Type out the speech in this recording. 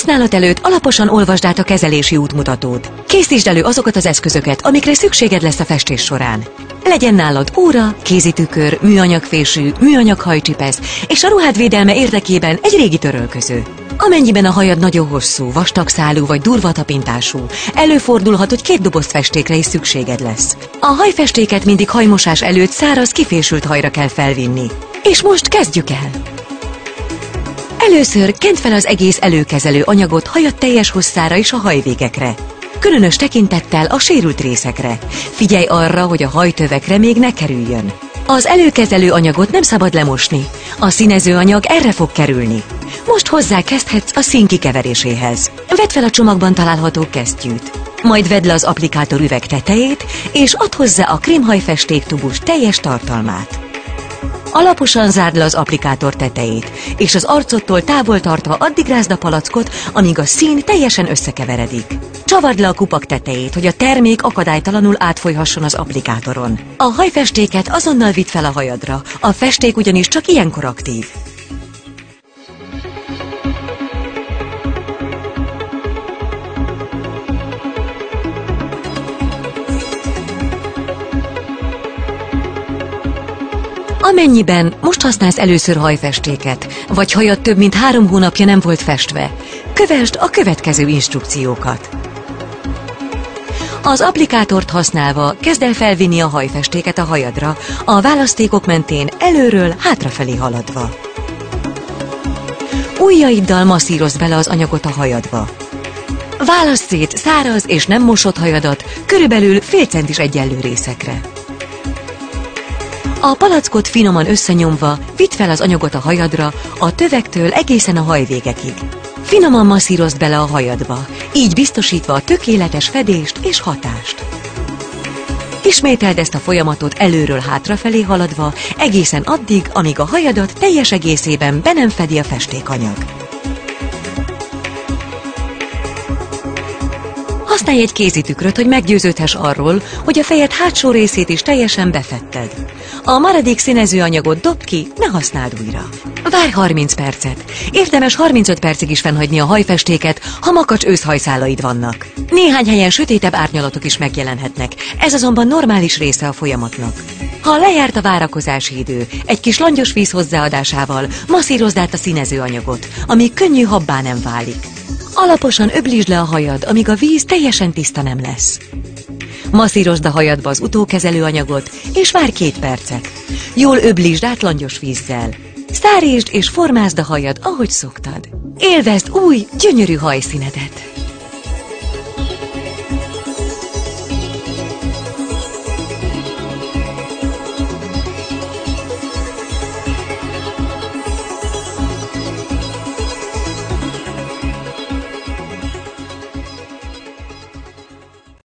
használat előtt alaposan olvasd át a kezelési útmutatót. Készítsd elő azokat az eszközöket, amikre szükséged lesz a festés során. Legyen nálad óra, kézitükör, műanyagfésű, műanyag hajcsipesz és a ruhád védelme érdekében egy régi törölköző. Amennyiben a hajad nagyon hosszú, vastagszálú vagy durva tapintású, előfordulhat, hogy 2 doboz festékre is szükséged lesz. A hajfestéket mindig hajmosás előtt száraz, kifésült hajra kell felvinni. És most kezdjük el! Először kent fel az egész előkezelő anyagot hajad teljes hosszára és a hajvégekre. Különös tekintettel a sérült részekre. Figyelj arra, hogy a hajtövekre még ne kerüljön. Az előkezelő anyagot nem szabad lemosni. A színezőanyag erre fog kerülni. Most hozzákezdhetsz a szín kikeveréséhez. Vedd fel a csomagban található kesztyűt. Majd vedd le az applikátor üveg tetejét, és add hozzá a krémhajfesték tubus teljes tartalmát. Alaposan zárd le az applikátor tetejét, és az arcodtól távol tartva addig rázd a palackot, amíg a szín teljesen összekeveredik. Csavard le a kupak tetejét, hogy a termék akadálytalanul átfolyhasson az applikátoron. A hajfestéket azonnal vidd fel a hajadra, a festék ugyanis csak ilyenkor aktív. Amennyiben most használsz először hajfestéket, vagy hajad több mint 3 hónapja nem volt festve, kövesd a következő instrukciókat. Az applikátort használva kezd el felvinni a hajfestéket a hajadra, a választékok mentén előről hátrafelé haladva. Ujjaiddal masszírozd bele az anyagot a hajadba. Válasszd szét száraz és nem mosott hajadat körülbelül fél centis egyenlő részekre. A palackot finoman összenyomva vidd fel az anyagot a hajadra, a tövektől egészen a hajvégekig. Finoman masszírozd bele a hajadba, így biztosítva a tökéletes fedést és hatást. Ismételd ezt a folyamatot előről hátrafelé haladva, egészen addig, amíg a hajadat teljes egészében be nem fedi a festékanyag. Használj egy kézitükröt, hogy meggyőződhess arról, hogy a fejed hátsó részét is teljesen befetted. A maradék színezőanyagot dobd ki, ne használd újra. Várj 30 percet. Érdemes 35 percig is fennhagyni a hajfestéket, ha makacs őszhajszálaid vannak. Néhány helyen sötétebb árnyalatok is megjelenhetnek, ez azonban normális része a folyamatnak. Ha lejárt a várakozási idő, egy kis langyos víz hozzáadásával masszírozd át a színezőanyagot, amíg könnyű habbá nem válik. Alaposan öblítsd le a hajad, amíg a víz teljesen tiszta nem lesz. Masszírozd a hajadba az utókezelőanyagot, és várj 2 percet. Jól öblítsd át langyos vízzel. Szárítsd és formázd a hajad, ahogy szoktad. Élvezd új, gyönyörű hajszínedet!